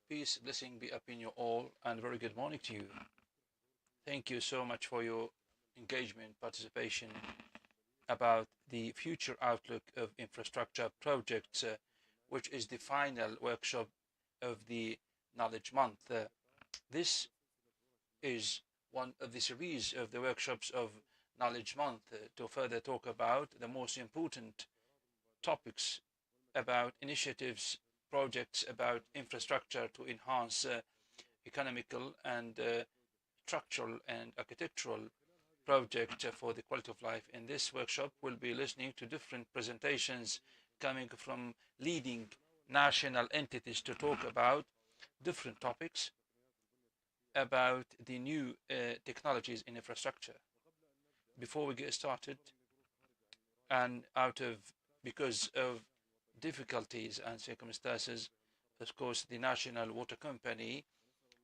Peace, blessing be upon you all, and very good morning to you. Thank you so much for your engagement, participation about the future outlook of infrastructure projects, which is the final workshop of the Knowledge Month. This is one of the series of the workshops of Knowledge Month to further talk about the most important topics about initiatives, projects about infrastructure to enhance economical and structural and architectural project for the quality of life. In this workshop, we'll be listening to different presentations coming from leading national entities to talk about different topics about the new technologies in infrastructure. Before we get started, and because of difficulties and circumstances, of course, the National Water Company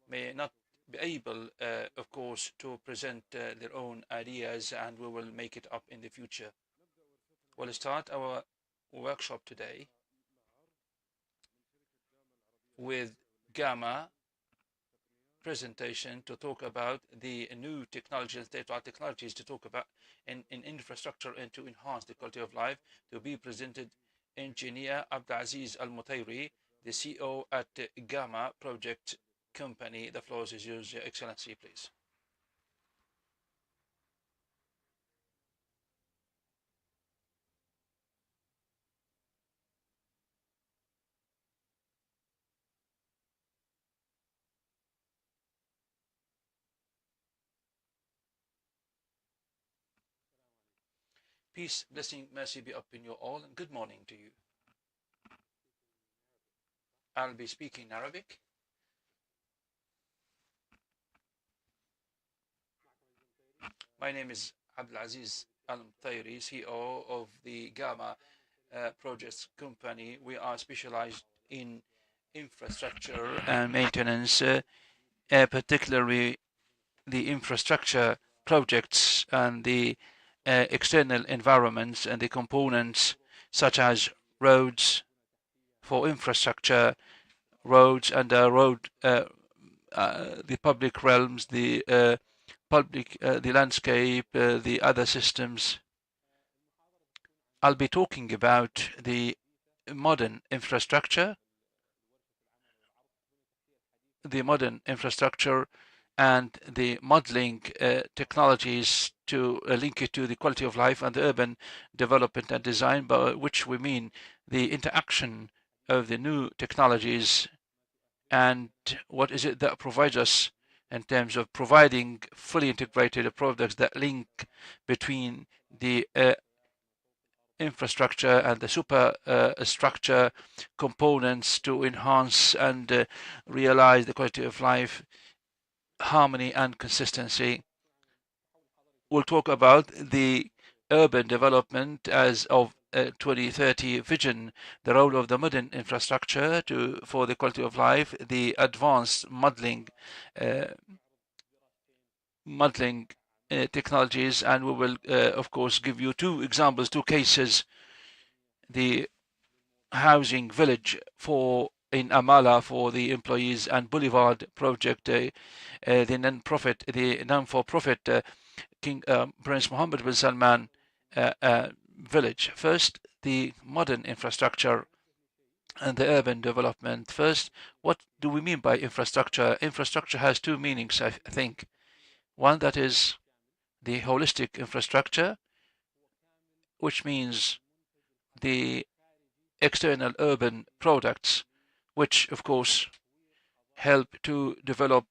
may not be able, of course, to present their own ideas, and we will make it up in the future. We'll start our workshop today with Gamma presentation to talk about the new technologies, state-of-the-art technologies to talk about in infrastructure and to enhance the quality of life. To be presented Engineer Abdulaziz Al Mutairi, the CEO at Gamma Project Company. The floor is yours, Your Excellency, please. Peace, blessing, mercy be upon you all, and good morning to you. I'll be speaking Arabic. My name is Abdulaziz Al Mutairi, CEO of the Gamma Projects Company. We are specialized in infrastructure and maintenance, particularly the infrastructure projects and the external environments and the components such as roads for infrastructure, roads and the public realms, the landscape, the other systems. I'll be talking about the modern infrastructure, and the modeling technologies to link it to the quality of life and the urban development and design, by which we mean the interaction of the new technologies and what is it that provides us in terms of providing fully integrated products that link between the infrastructure and the superstructure components to enhance and realize the quality of life, harmony and consistency. We'll talk about the urban development as of 2030 vision, the role of the modern infrastructure for the quality of life, the advanced modeling technologies, and we will, of course, give you two examples, two cases. The housing village in Amala for the employees and Boulevard project, the non-for-profit King Prince Mohammed bin Salman village. First, the modern infrastructure and the urban development. First, what do we mean by infrastructure? Infrastructure has two meanings, I think. One that is the holistic infrastructure, which means the external urban products, which of course help to develop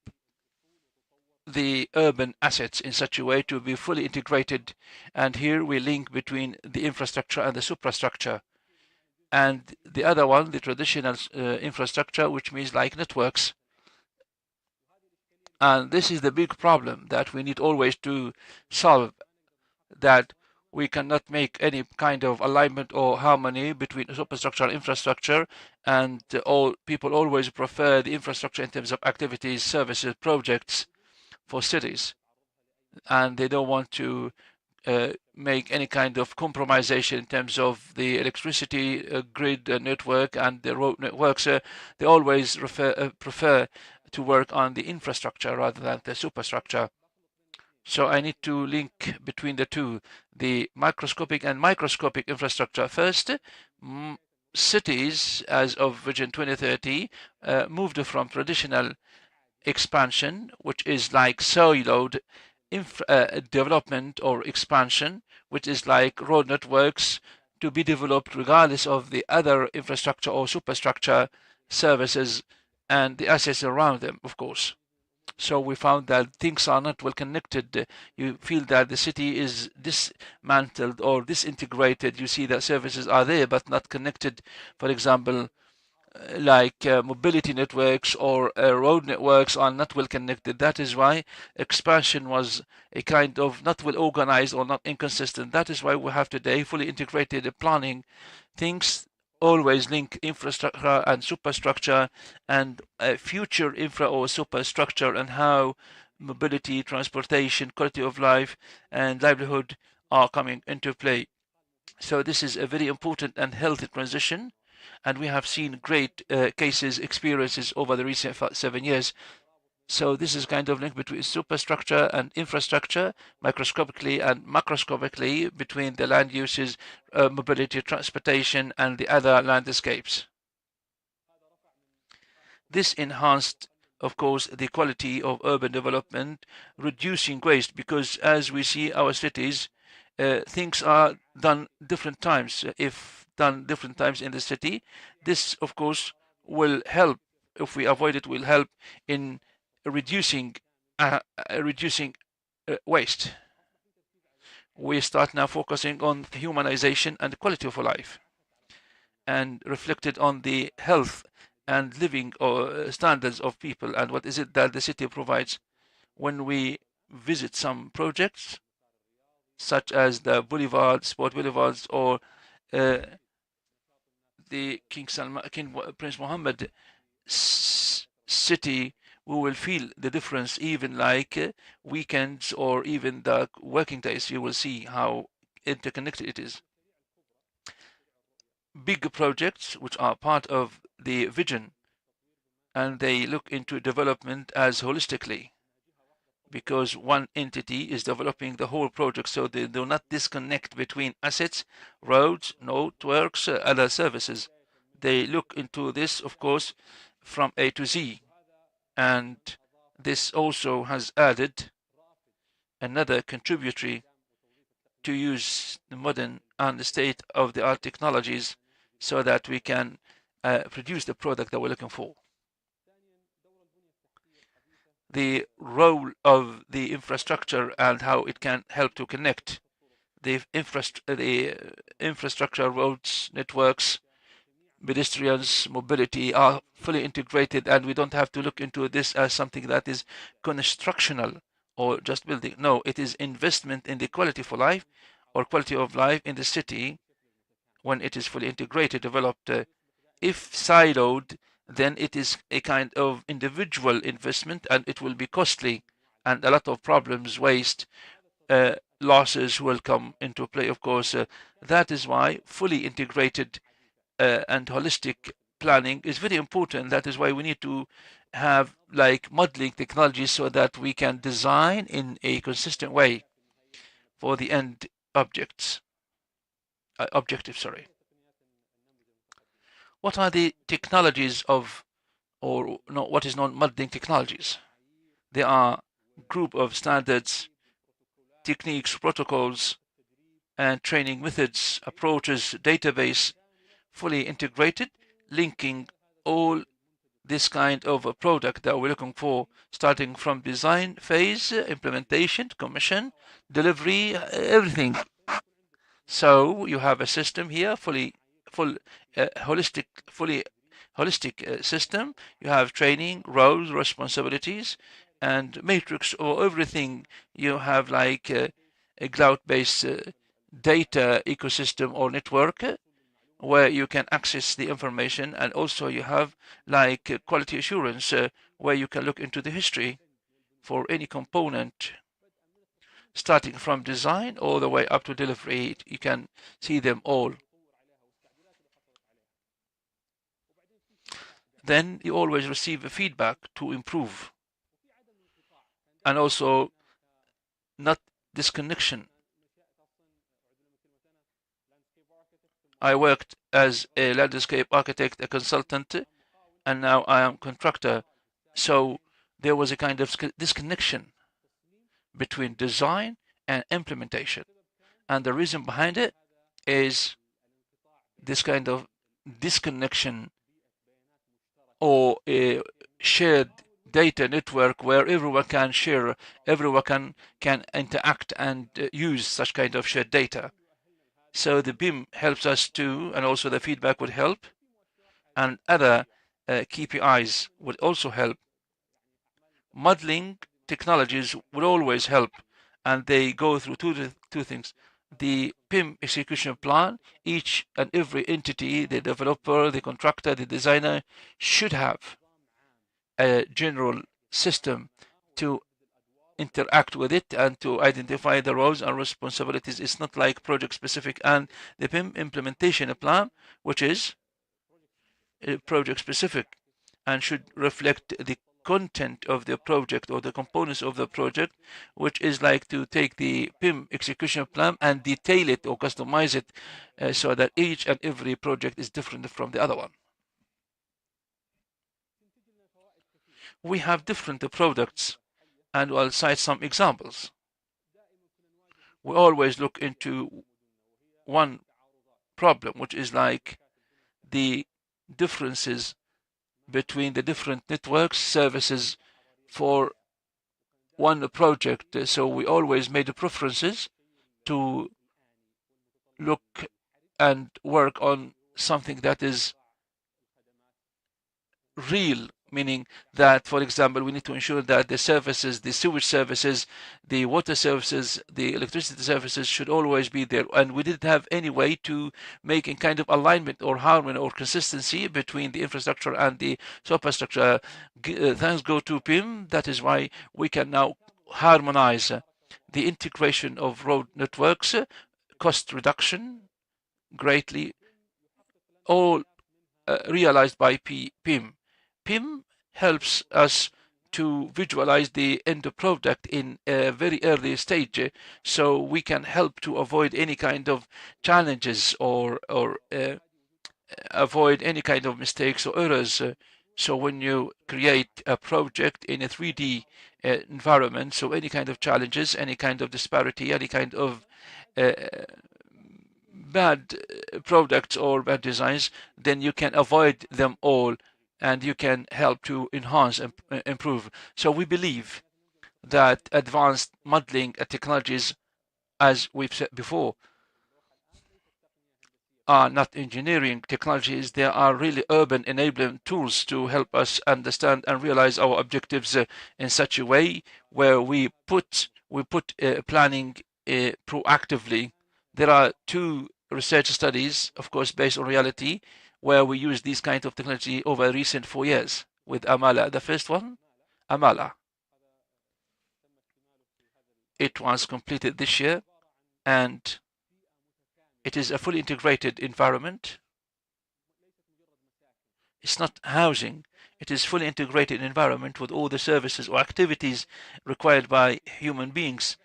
the urban assets in such a way to be fully integrated. And here we link between the infrastructure and the superstructure. And the other one, the traditional infrastructure, which means like networks. And this is the big problem that we need always to solve, that we cannot make any kind of alignment or harmony between superstructure and infrastructure, and all people always prefer the infrastructure in terms of activities, services, projects for cities, and they don't want to make any kind of compromisation in terms of the electricity grid network and the road networks. They always prefer to work on the infrastructure rather than the superstructure. So I need to link between the two, the macroscopic and microscopic infrastructure. First, cities, as of Vision 2030, moved from traditional expansion, which is like siloed development or expansion, which is like road networks to be developed regardless of the other infrastructure or superstructure services and the assets around them, of course. So we found that things are not well connected. You feel that the city is dismantled or disintegrated. You see that services are there but not connected. For example, like mobility networks or road networks are not well connected. That is why expansion was a kind of not well organized or not inconsistent. That is why we have today fully integrated planning. Things always link infrastructure and superstructure and future infra or superstructure, and how mobility, transportation, quality of life, and livelihood are coming into play. So this is a very important and healthy transition, and we have seen great cases, experiences over the recent 7 years. So this is kind of link between superstructure and infrastructure, microscopically and macroscopically between the land uses, mobility, transportation, and the other landscapes. This enhanced, of course, the quality of urban development, reducing waste, because as we see our cities, things are done different times. If done different times in the city, this, of course, will help. If we avoid it, will help in reducing waste. We start now focusing on humanization and quality of life, and reflected on the health and living standards of people, and what is it that the city provides. When we visit some projects, such as the boulevards, sport boulevards, or the King Prince Mohammed city, we will feel the difference. Even like weekends or even the working days, you will see how interconnected it is. Big projects which are part of the vision, and they look into development as holistically, because one entity is developing the whole project, so they do not disconnect between assets, roads, networks, other services. They look into this, of course, from A to Z, and this also has added another contributory to use the modern and state-of-the-art technologies so that we can produce the product that we're looking for. The role of the infrastructure and how it can help to connect the infrastructure, roads, networks, pedestrians, mobility are fully integrated, and we don't have to look into this as something that is constructional or just building. No, it is investment in the quality for life or quality of life in the city when it is fully integrated, developed. If siloed, then it is a kind of individual investment, and it will be costly, and a lot of problems, waste, losses will come into play, of course. That is why fully integrated and holistic planning is very important. That is why we need to have like modeling technologies so that we can design in a consistent way for the end objectives. What are the technologies of, or no, what is known modeling technologies? There are group of standards, techniques, protocols, and training methods, approaches, database, fully integrated, linking all this kind of a product that we're looking for, starting from design phase, implementation, commission, delivery, everything. So you have a system here, fully holistic system. You have training, roles, responsibilities, and matrix or everything. You have like a cloud-based data ecosystem or network where you can access the information, and also you have like quality assurance where you can look into the history for any component. starting from design all the way up to delivery. You can see them all. Then you always receive a feedback to improve, and also not disconnection. I worked as a landscape architect, a consultant, and now I am contractor. So there was a kind of disconnection between design and implementation. And the reason behind it is this kind of disconnection, or a shared data network where everyone can share, everyone can interact and use such kind of shared data. So the BIM helps us too, and also the feedback would help, and other KPIs would also help. Modeling technologies would always help, and they go through two things. The BIM execution plan, each and every entity, the developer, the contractor, the designer, should have a general system to interact with it and to identify the roles and responsibilities. It's not like project specific. And the BIM implementation plan, which is project specific and should reflect the content of the project or the components of the project, which is like to take the BIM execution plan and detail it or customize it so that each and every project is different from the other one. We have different products, and I'll cite some examples. We always look into one problem, which is like the differences between the different networks services for one project. So we always made preferences to look and work on something that is real, meaning that, for example, we need to ensure that the services, the sewage services, the water services, the electricity services should always be there. And we didn't have any way to make a kind of alignment or harmony or consistency between the infrastructure and the superstructure. Thanks go to BIM. That is why we can now harmonize the integration of road networks, cost reduction greatly, all realized by BIM. BIM helps us to visualize the end product in a very early stage, so we can help to avoid any kind of challenges or avoid any kind of mistakes or errors. So when you create a project in a 3D environment, so any kind of challenges, any kind of disparity, any kind of bad products or bad designs, then you can avoid them all and you can help to enhance and improve. So we believe that advanced modeling technologies, as we've said before, are not engineering technologies. They are really urban enabling tools to help us understand and realize our objectives in such a way where we put planning proactively. There are two research studies, of course, based on reality, where we use these kind of technology over recent 4 years with Amala. The first one, Amala. It was completed this year, and it is a fully integrated environment. It's not housing. It is fully integrated environment with all the services or activities required by human beings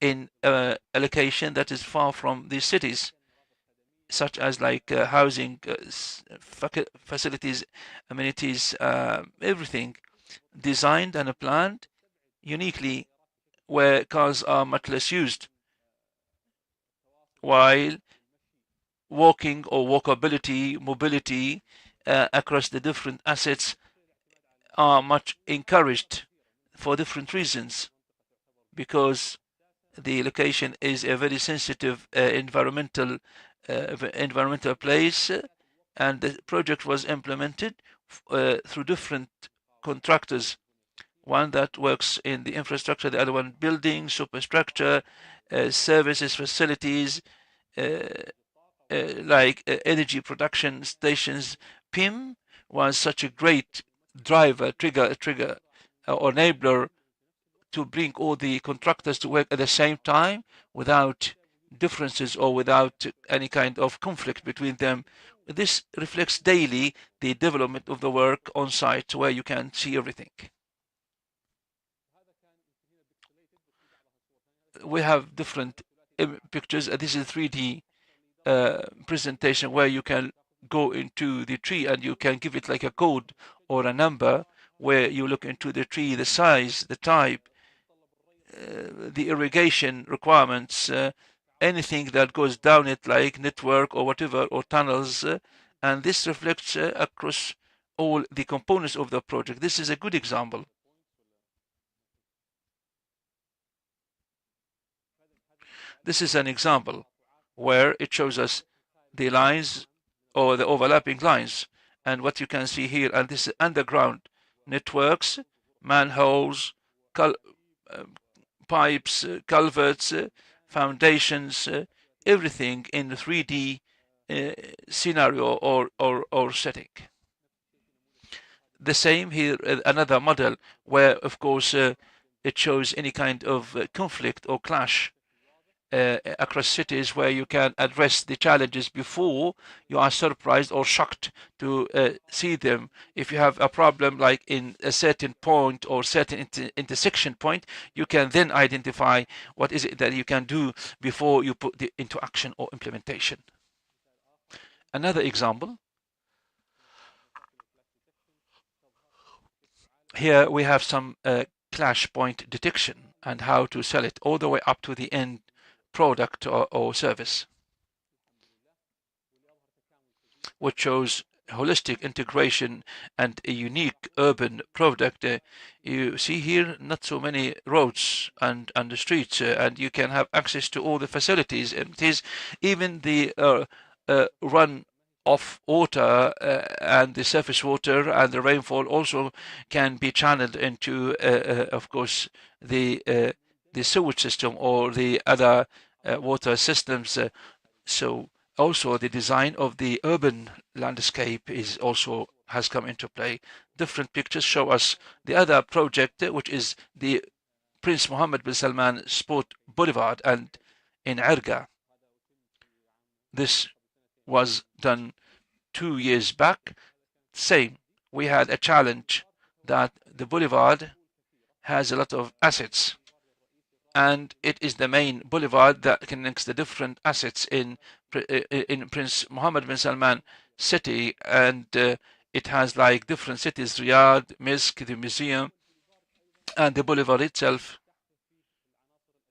in a location that is far from these cities, such as like housing, facilities, amenities, everything designed and planned uniquely where cars are much less used, while walking or walkability, mobility across the different assets are much encouraged for different reasons, because the location is a very sensitive environmental place, and the project was implemented through different contractors. One that works in the infrastructure, the other one building, superstructure, services, facilities, like energy production stations. BIM was such a great driver, trigger, or enabler to bring all the contractors to work at the same time without differences or without any kind of conflict between them. This reflects daily the development of the work on site where you can see everything. We have different pictures. This is a 3D presentation where you can go into the tree and you can give it like a code or a number where you look into the tree, the size, the type, the irrigation requirements, anything that goes down it like network or whatever or tunnels, and this reflects across all the components of the project. This is a good example. This is an example where it shows us the lines or the overlapping lines, and what you can see here, and this is underground networks, manholes, pipes, culverts, foundations, everything in the 3D scenario or setting. The same here, another model where, of course, it shows any kind of conflict or clash across cities where you can address the challenges before you are surprised or shocked to see them. If you have a problem like in a certain point or certain intersection point, you can then identify what is it that you can do before you put it into action or implementation. Another example. Here we have some clash point detection and how to sell it all the way up to the end product or service, which shows holistic integration and a unique urban product. You see here not so many roads and the streets, and you can have access to all the facilities. And it is even the run of water and the surface water and the rainfall also can be channeled into, of course, the sewage system or the other water systems. So also the design of the urban landscape is also has come into play. Different pictures show us the other project, which is the Prince Mohammed bin Salman Sport Boulevard and in Erga. This was done 2 years back. Same, we had a challenge that the boulevard has a lot of assets, and it is the main boulevard that connects the different assets in Prince Mohammed bin Salman city, and it has like different cities, Riyadh, Misk, the museum, and the boulevard itself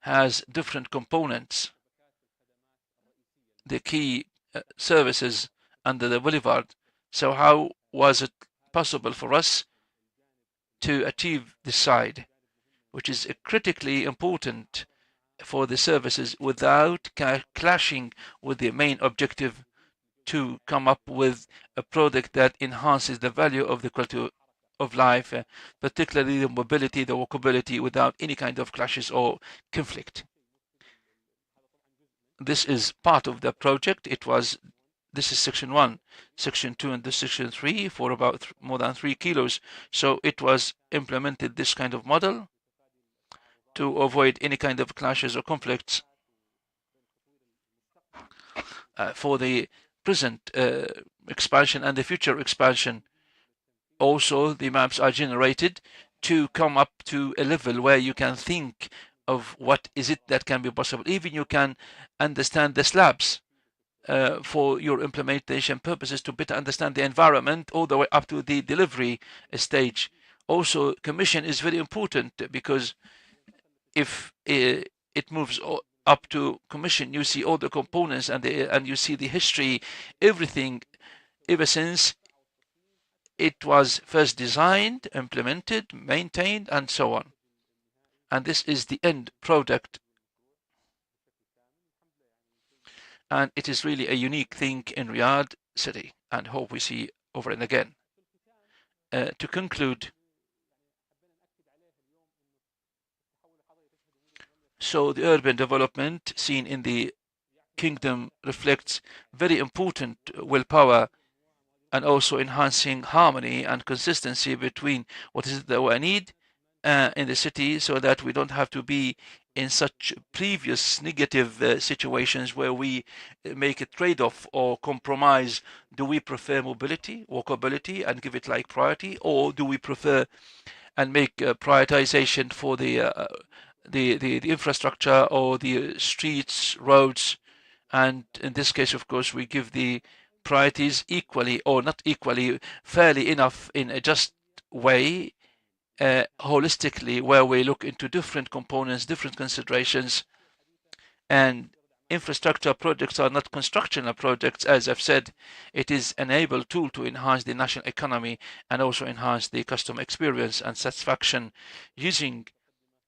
has different components. The key services under the boulevard. So how was it possible for us to achieve this side, which is critically important for the services without clashing with the main objective to come up with a product that enhances the value of the quality of life, particularly the mobility, the walkability, without any kind of clashes or conflict. This is part of the project. This is section 1, section 2, and this section 3 for about more than 3 kilos. So it was implemented this kind of model to avoid any kind of clashes or conflicts. For the present expansion and the future expansion, also the maps are generated to come up to a level where you can think of what is it that can be possible. Even you can understand the slabs for your implementation purposes to better understand the environment all the way up to the delivery stage. Also, commission is very important because if it moves up to commission, you see all the components and you see the history, everything ever since it was first designed, implemented, maintained, and so on. And this is the end product. And it is really a unique thing in Riyadh city, and hope we see over and again. To conclude, so the urban development seen in the kingdom reflects very important willpower and also enhancing harmony and consistency between what is it that we need in the city, so that we don't have to be in such previous negative situations where we make a trade-off or compromise. Do we prefer mobility, walkability, and give it like priority, or do we prefer and make prioritization for the infrastructure or the streets, roads, and in this case, of course, we give the priorities equally or not equally, fairly enough in a just way, holistically, where we look into different components, different considerations, and infrastructure projects are not constructional projects. As I've said, it is an able tool to enhance the national economy and also enhance the customer experience and satisfaction. Using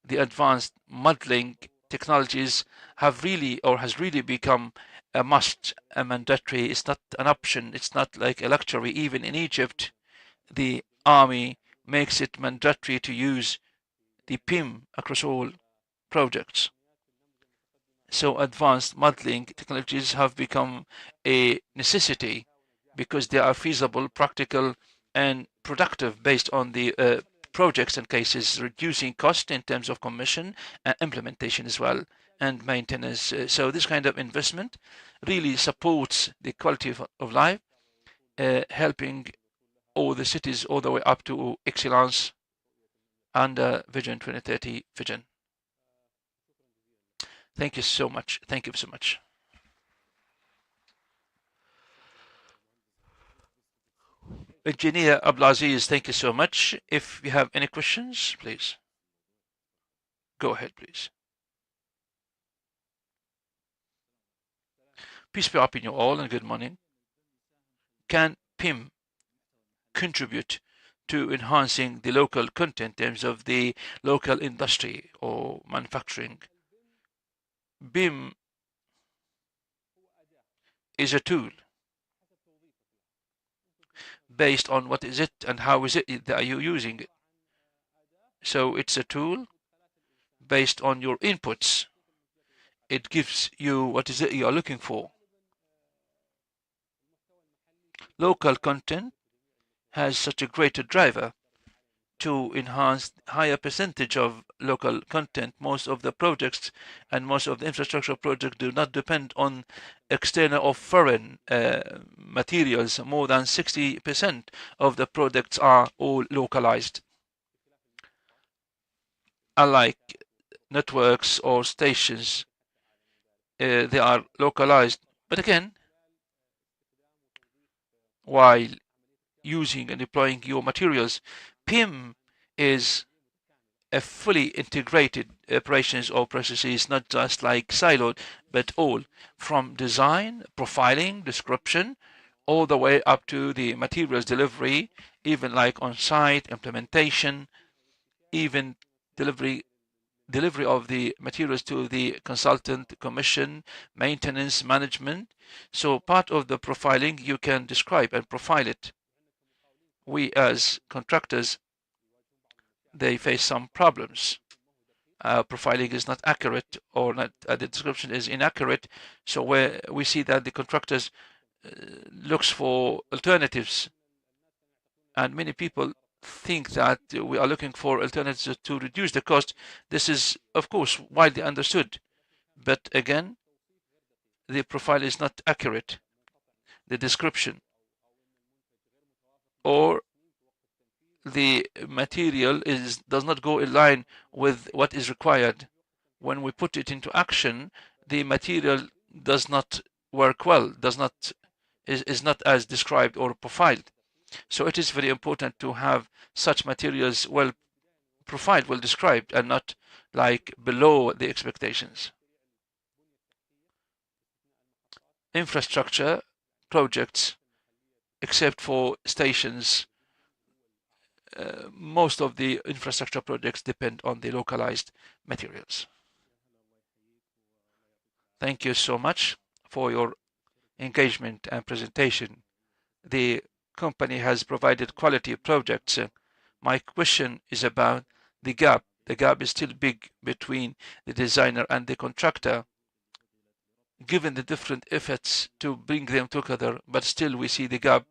the advanced modeling technologies have really or has really become a must, a mandatory. It's not an option. It's not like a luxury. Even in Egypt, the army makes it mandatory to use the PIM across all projects. So advanced modeling technologies have become a necessity because they are feasible, practical, and productive based on the projects and cases, reducing cost in terms of commission and implementation as well, and maintenance. So this kind of investment really supports the quality of life, helping all the cities all the way up to excellence under Vision 2030 vision. Thank you so much. Thank you so much. Engineer Abdulaziz, thank you so much. If you have any questions, please. Go ahead, please. Peace be upon you all and good morning. Can PIM contribute to enhancing the local content in terms of the local industry or manufacturing? BIM is a tool based on what is it and how is it that you using it. So it's a tool based on your inputs. It gives you what is it you are looking for. Local content has such a greater driver to enhance higher percentage of local content. Most of the projects and most of the infrastructure projects do not depend on external or foreign materials. More than 60% of the products are all localized. Unlike networks or stations, they are localized. But again, while using and deploying your materials, PIM is a fully integrated operations or processes, not just like siloed, but all from design, profiling, description, all the way up to the materials delivery, even like on-site implementation, even delivery of the materials to the consultant, commission, maintenance, management. So part of the profiling, you can describe and profile it. We as contractors, they face some problems. Profiling is not accurate, or not, the description is inaccurate. So where we see that the contractors looks for alternatives, and many people think that we are looking for alternatives to reduce the cost. This is, of course, widely understood. But again, the profile is not accurate. The description or the material does not go in line with what is required. When we put it into action, the material does not work well, is not as described or profiled. So it is very important to have such materials well profiled, well described, and not like below the expectations. Infrastructure projects, except for stations, most of the infrastructure projects depend on the localized materials. Thank you so much for your engagement and presentation. The company has provided quality projects. My question is about the gap. The gap is still big between the designer and the contractor, given the different efforts to bring them together, but still we see the gap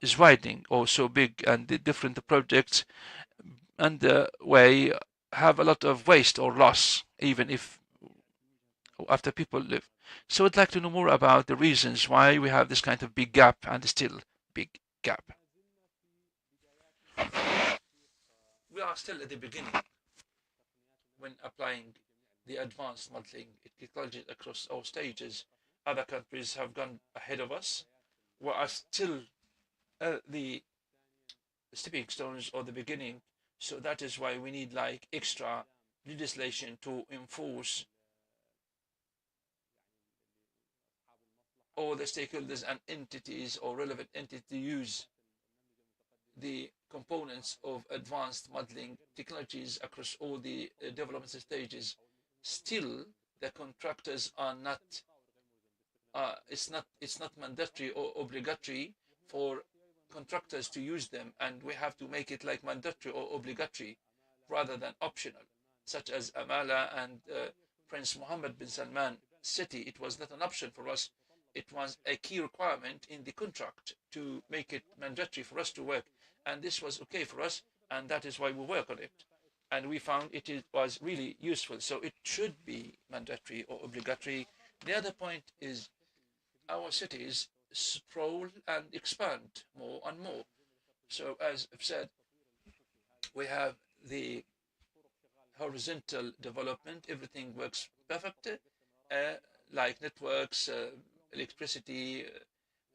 is widening or so big, and the different projects underway have a lot of waste or loss, even if after people live. So I'd like to know more about the reasons why we have this kind of big gap, and still big gap. We are still at the beginning when applying the advanced modeling technologies across all stages. Other countries have gone ahead of us. We are still the stepping stones or the beginning. So that is why we need like extra legislation to enforce all the stakeholders and entities or relevant entities to use the components of advanced modeling technologies across all the development stages. Still, the contractors are not. It's not mandatory or obligatory for contractors to use them, and we have to make it like mandatory or obligatory rather than optional, such as Amala and Prince Mohammed bin Salman City. It was not an option for us. It was a key requirement in the contract to make it mandatory for us to work, and this was okay for us, and that is why we work on it. And we found it was really useful. So it should be mandatory or obligatory. The other point is our cities sprawl and expand more and more. So as I've said, we have the horizontal development. Everything works perfect, like networks, electricity,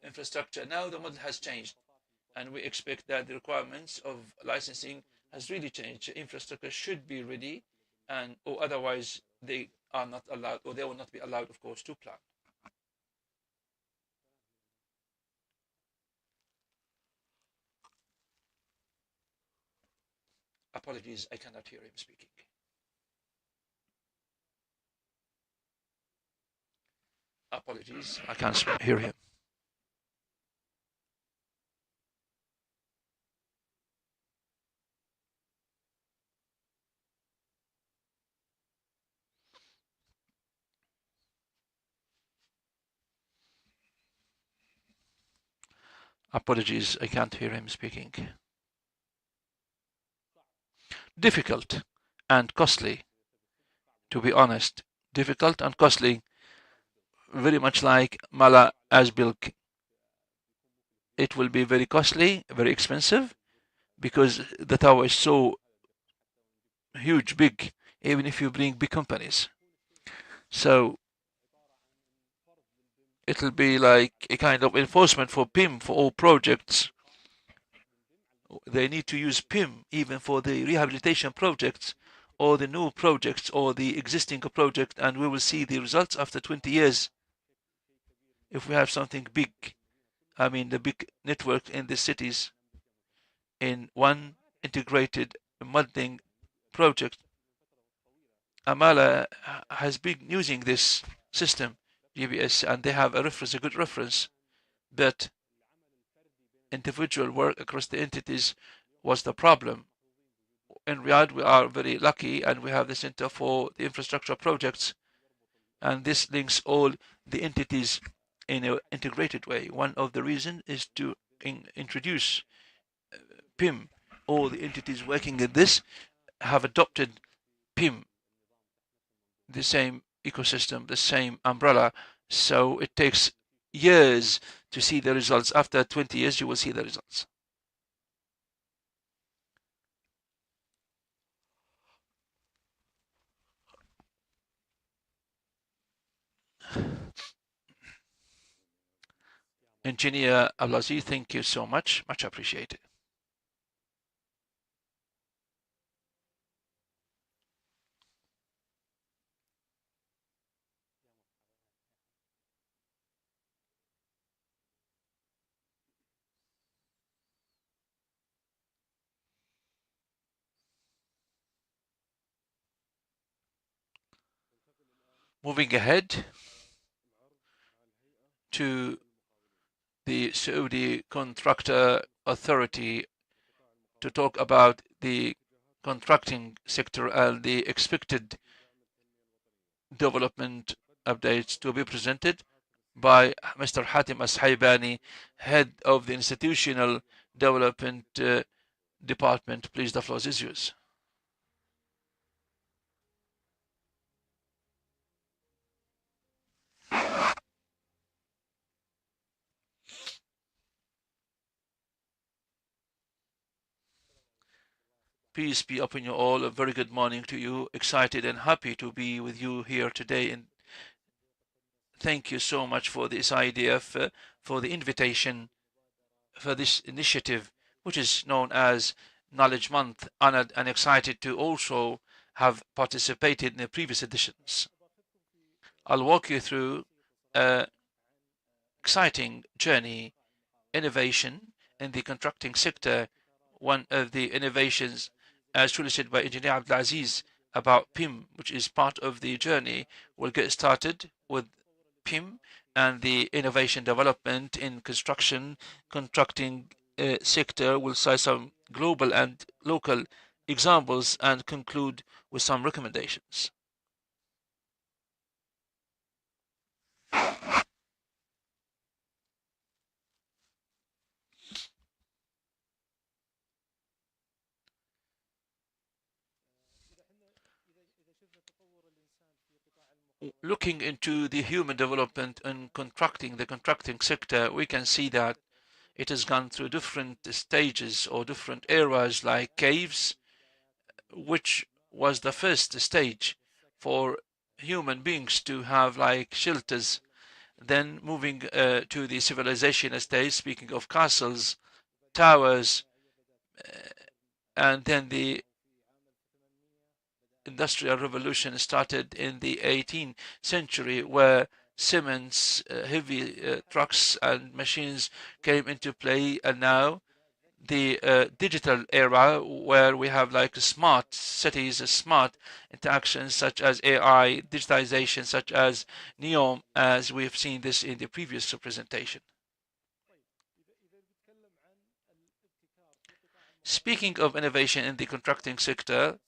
infrastructure. Now the model has changed, and we expect that the requirements of licensing has really changed. Infrastructure should be ready, and or otherwise they are not allowed, or they will not be allowed, of course, to plan. Apologies, I cannot hear him speaking. Apologies, I can't hear him. Apologies, I can't hear him speaking. Difficult and costly, to be honest. Difficult and costly, very much like Mala Asbilk. It will be very costly, very expensive, because the tower is so huge, big, even if you bring big companies. So it'll be like a kind of enforcement for PIM for all projects. They need to use PIM even for the rehabilitation projects or the new projects or the existing project, and we will see the results after 20 years. If we have something big, I mean the big network in the cities in one integrated modeling project. Amala has been using this system, GBS, and they have a good reference, but individual work across the entities was the problem. In Riyadh, we are very lucky, and we have the Center for the Infrastructure Projects, and this links all the entities in an integrated way. One of the reasons is to introduce PIM. All the entities working in this have adopted PIM, the same ecosystem, the same umbrella. So it takes years to see the results. After 20 years, you will see the results. Engineer Abdulaziz, thank you so much. Much appreciated. Moving ahead to the Saudi Contractor Authority to talk about the contracting sector and the expected development updates to be presented by Mr. Hatim As-Haibani, head of the Institutional Development department. Please, the floor is yours. Peace be upon you all. A very good morning to you. Excited and happy to be with you here today. And thank you so much for this IDF, for the invitation, for this initiative, which is known as Knowledge Month. Honored and excited to also have participated in the previous editions. I'll walk you through an exciting journey, innovation in the contracting sector. One of the innovations, as truly said by Engineer Abdulaziz about PIM, which is part of the journey, will get started with PIM and the innovation development in contracting sector. Will cite some global and local examples and conclude with some recommendations. Looking into the human development and the contracting sector, we can see that it has gone through different stages or different eras, like caves, which was the first stage for human beings to have like shelters. Then moving to the civilization stage, speaking of castles, towers, and then the industrial revolution started in the 18th century, where Siemens heavy trucks and machines came into play, and now the digital era, where we have like smart cities, smart interactions such as AI, digitization such as NEOM, as we have seen this in the previous presentation. Speaking of innovation in the contracting sector,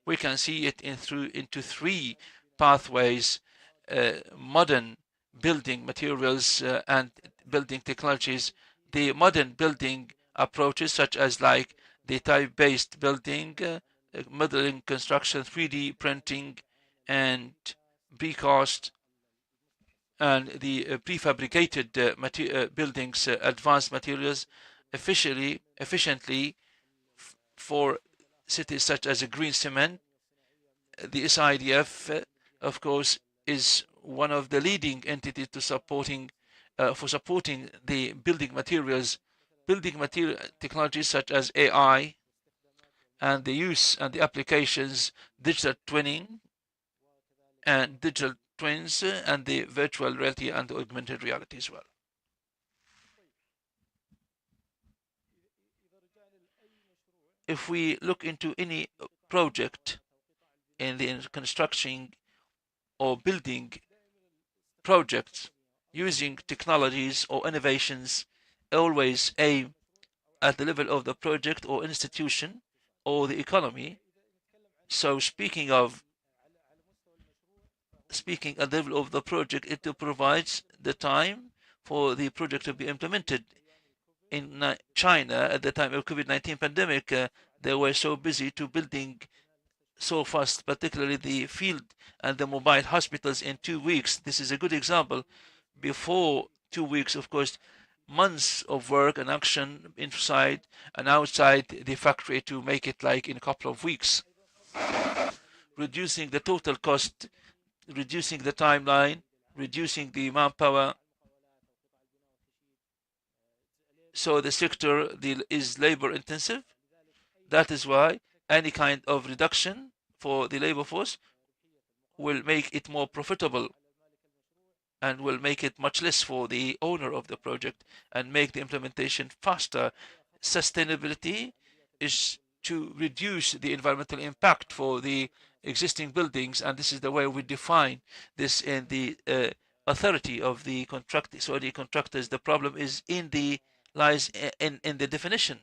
we can see it into three pathways: modern building materials and building technologies. The modern building approaches, such as like the type-based building, modeling construction, 3D printing, and precast, and the prefabricated buildings, advanced materials, efficiently for cities such as a green cement. The SIDF, of course, is one of the leading entities to supporting the building materials technologies such as AI, and the use and the applications, digital twinning and digital twins, and the virtual reality and augmented reality as well. If we look into any project in the construction or building projects using technologies or innovations, always aim at the level of the project or institution or the economy. So speaking at the level of the project, it provides the time for the project to be implemented. In China, at the time of COVID-19 pandemic, they were so busy to building so fast, particularly the field and the mobile hospitals in 2 weeks. This is a good example. Before 2 weeks, of course, months of work and action inside and outside the factory to make it like in a couple of weeks. Reducing the total cost, reducing the timeline, reducing the manpower. So the sector is labor intensive. That is why any kind of reduction for the labor force will make it more profitable and will make it much less for the owner of the project and make the implementation faster. Sustainability is to reduce the environmental impact for the existing buildings, and this is the way we define this in the authority of the Saudi contractors. The problem lies in the definition.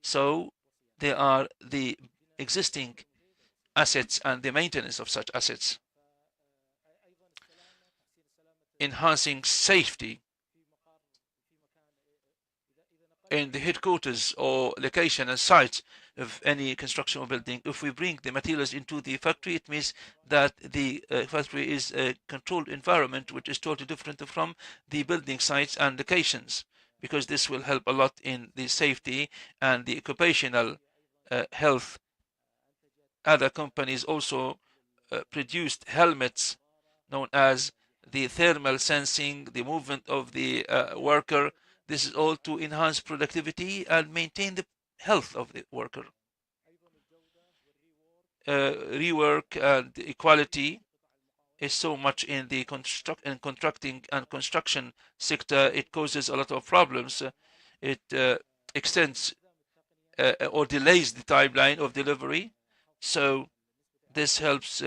So they are the existing assets and the maintenance of such assets. Enhancing safety. in the headquarters or location and site of any construction or building. If we bring the materials into the factory, it means that the factory is a controlled environment, which is totally different from the building sites and locations, because this will help a lot in the safety and the occupational health. Other companies also produced helmets known as the thermal sensing, the movement of the worker. This is all to enhance productivity and maintain the health of the worker. Rework and equality is so much in the contracting and construction sector. It causes a lot of problems. It extends or delays the timeline of delivery. So this helps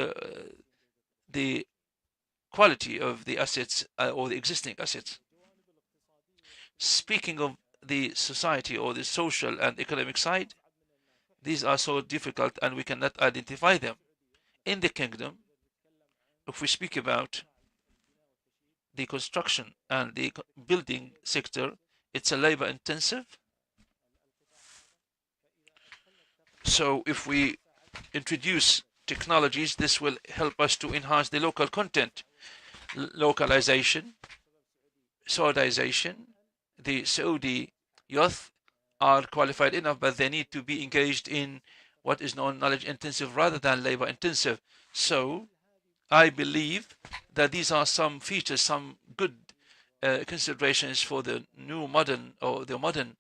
the quality of the assets or the existing assets. Speaking of the society or the social and economic side, these are so difficult and we cannot identify them. In the kingdom, if we speak about the construction and the building sector, it's a labor intensive. So if we introduce technologies, this will help us to enhance the local content, localization, Saudization. The Saudi youth are qualified enough, but they need to be engaged in what is known knowledge intensive rather than labor intensive. So I believe that these are some features, some good considerations for the new modern or the modern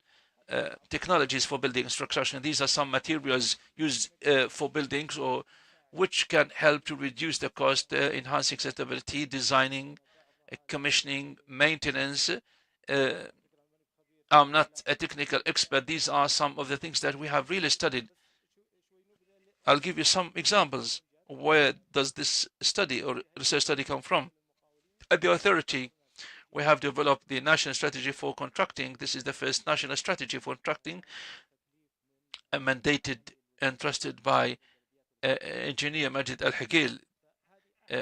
technologies for building construction. These are some materials used for buildings or which can help to reduce the cost, enhancing sustainability, designing, commissioning, maintenance. I'm not a technical expert. These are some of the things that we have really studied. I'll give you some examples. Where does this study or research study come from? At the authority, we have developed the national strategy for contracting. This is the first national strategy for contracting, mandated and trusted by Engineer Majid Al-Haqil,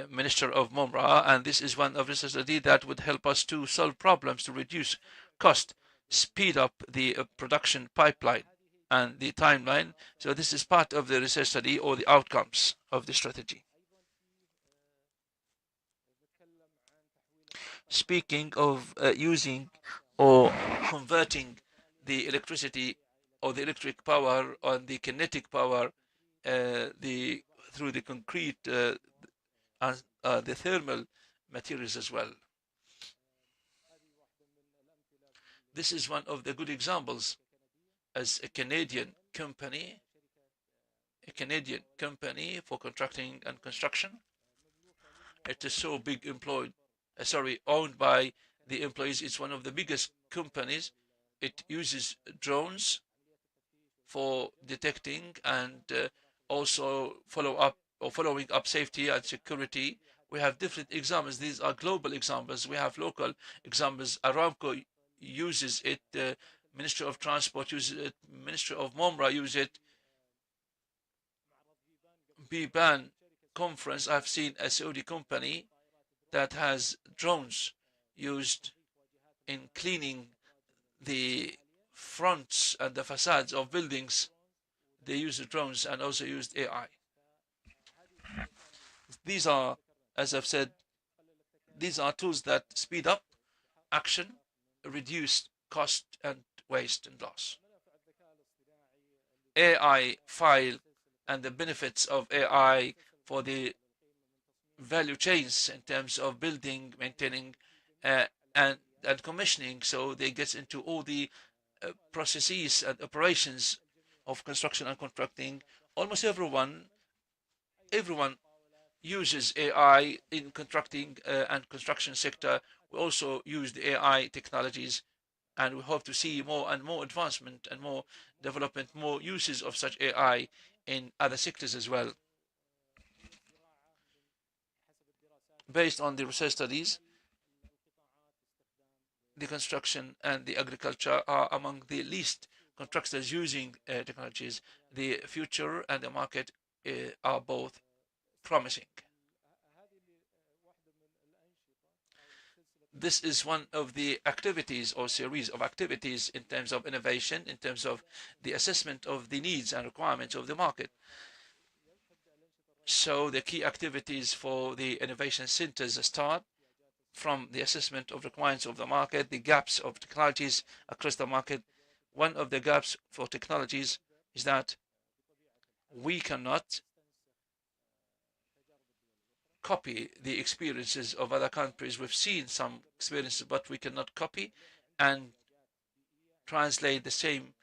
Minister of MOMRA, and this is one of the study that would help us to solve problems, to reduce cost, speed up the production pipeline and the timeline. So this is part of the research study or the outcomes of the strategy. Speaking of using or converting the electricity or the electric power on the kinetic power through the concrete and the thermal materials as well. This is one of the good examples as a Canadian company for contracting and construction. It is so big owned by the employees. It's one of the biggest companies. It uses drones for detecting and also following up safety and security. We have different examples. These are global examples. We have local examples. Aramco uses it. Ministry of Transport uses it. Ministry of MOMRA uses it. BBAN conference, I've seen a Saudi company that has drones used in cleaning the fronts and the facades of buildings. They use the drones and also used AI. These are, as I've said, these are tools that speed up action, reduce cost and waste and loss. AI file and the benefits of AI for the value chains in terms of building, maintaining, and commissioning. So they get into all the processes and operations of construction and contracting. Almost everyone uses AI in contracting and construction sector. We also use the AI technologies, and we hope to see more and more advancement and more development, more uses of such AI in other sectors as well. Based on the research studies, the construction and the agriculture are among the least contractors using technologies. The future and the market are both promising. this is one of the activities or series of activities in terms of innovation, in terms of the assessment of the needs and requirements of the market. So the key activities for the innovation centers start from the assessment of requirements of the market, the gaps of technologies across the market. One of the gaps for technologies is that we cannot copy the experiences of other countries. We've seen some experiences, but we cannot copy and translate the same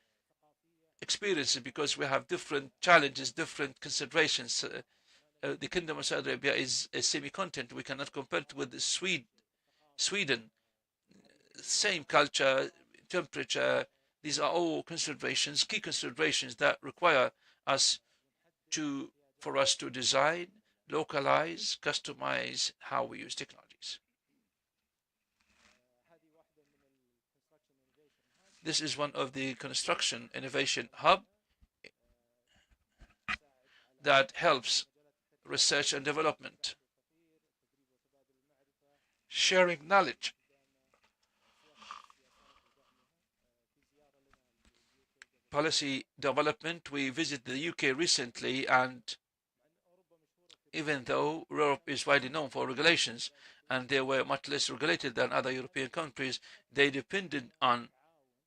experiences because we have different challenges, different considerations. The Kingdom of Saudi Arabia is a semi-continent. We cannot compare it with Sweden. Same culture, temperature. These are all considerations, key considerations that require us for us to design, localize, customize how we use technologies. This is one of the construction innovation hub that helps research and development, sharing knowledge, policy development. We visited the UK recently, and even though Europe is widely known for regulations and they were much less regulated than other European countries, they depended on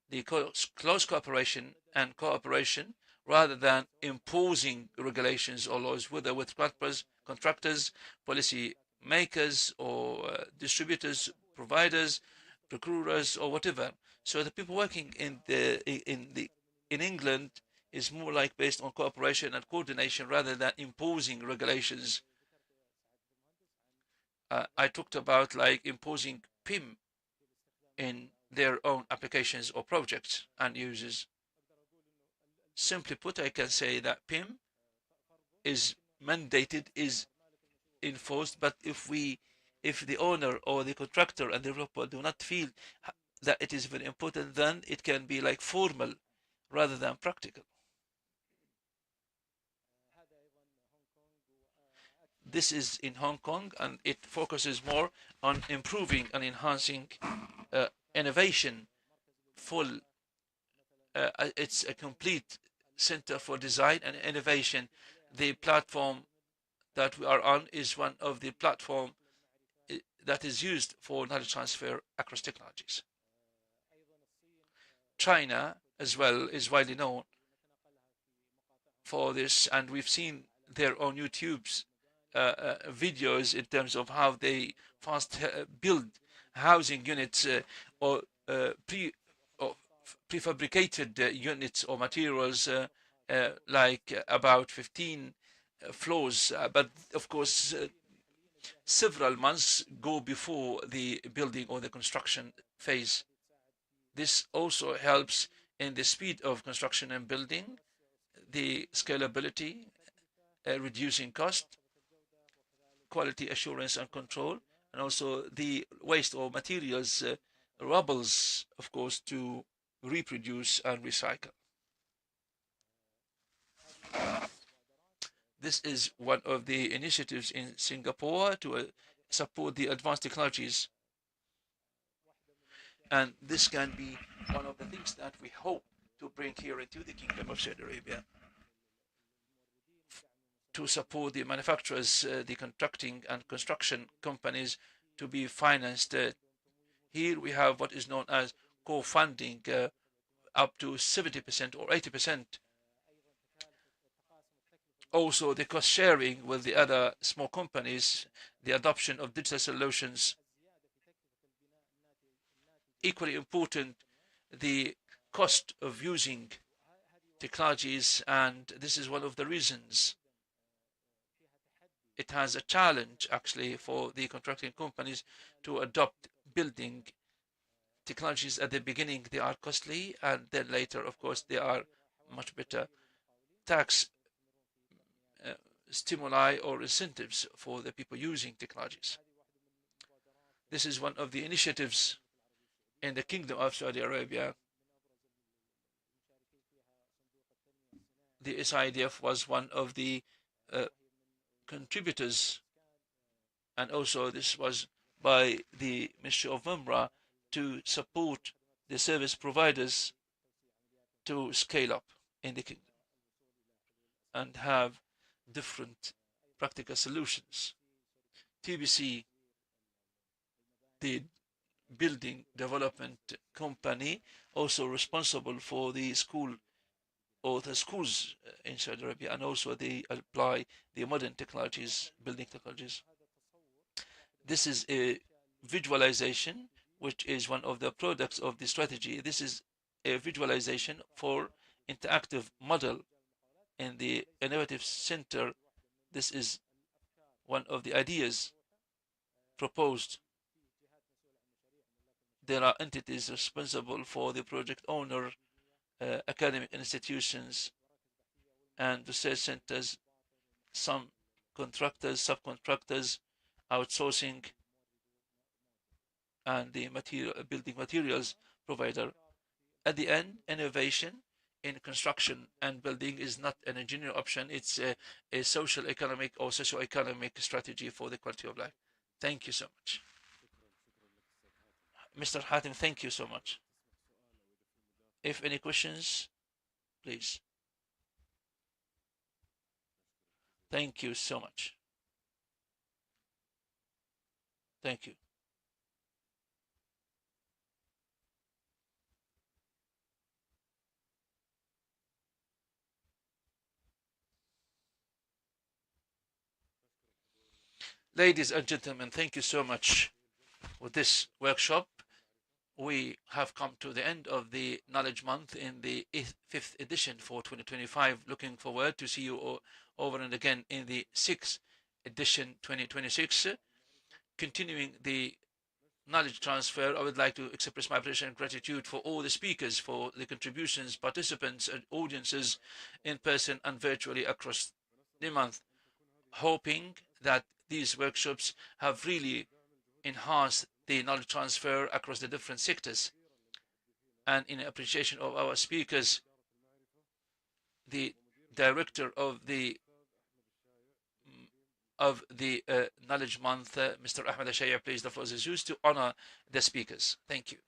the close cooperation and cooperation rather than imposing regulations or laws, whether with contractors, policy makers, or distributors, providers, procurers, or whatever. So the people working in England is more like based on cooperation and coordination rather than imposing regulations. I talked about like imposing PIM in their own applications or projects and uses. Simply put, I can say that PIM is mandated, is enforced, but if the owner or the contractor and developer do not feel that it is very important, then it can be like formal rather than practical. This is in Hong Kong, and it focuses more on improving and enhancing innovation. It's a complete center for design and innovation. The platform that we are on is one of the platform that is used for knowledge transfer across technologies. China as well is widely known for this, and we've seen their own YouTube's videos in terms of how they fast build housing units or prefabricated units or materials like about 15 floors, but of course several months go before the building or the construction phase. This also helps in the speed of construction and building, the scalability, reducing cost, quality assurance and control, and also the waste or materials, rubbles, of course, to reproduce and recycle. This is one of the initiatives in Singapore to support the advanced technologies. And this can be one of the things that we hope to bring here into the Kingdom of Saudi Arabia to support the manufacturers, the contracting and construction companies to be financed. Here we have what is known as co-funding up to 70% or 80%. Also, the cost sharing with the other small companies, the adoption of digital solutions. Equally important, the cost of using technologies, and this is one of the reasons it has a challenge actually for the contracting companies to adopt building technologies. At the beginning they are costly, and then later of course they are much better tax stimuli or incentives for the people using technologies. This is one of the initiatives in the Kingdom of Saudi Arabia. The SIDF was one of the contributors, and also this was by the Ministry of Umrah to support the service providers to scale up in the kingdom and have different practical solutions. TBC, the building development company, also responsible for the school or the schools in Saudi Arabia, and also they apply the modern technologies, building technologies. This is a visualization, which is one of the products of the strategy. This is a visualization for interactive model in the innovative center. This is one of the ideas proposed. There are entities responsible for the project owner, academic institutions, and research centers, some contractors, subcontractors, outsourcing, and the building materials provider. At the end, innovation in construction and building is not an engineering option. It's a social economic or socio-economic strategy for the quality of life. Thank you so much. Mr. Hatim, thank you so much. If any questions, please. Thank you so much. Thank you. Ladies and gentlemen, thank you so much for this workshop. We have come to the end of the Knowledge Month in the 5th edition for 2025. Looking forward to see you over and again in the 6th edition 2026. Continuing the knowledge transfer, I would like to express my appreciation and gratitude for all the speakers, for the contributions, participants, and audiences in person and virtually across the month. Hoping that these workshops have really enhanced the knowledge transfer across the different sectors. And in appreciation of our speakers, the director of the Knowledge Month, Mr. Ahmed Ashaya, please the floor is yours to honor the speakers. Thank you.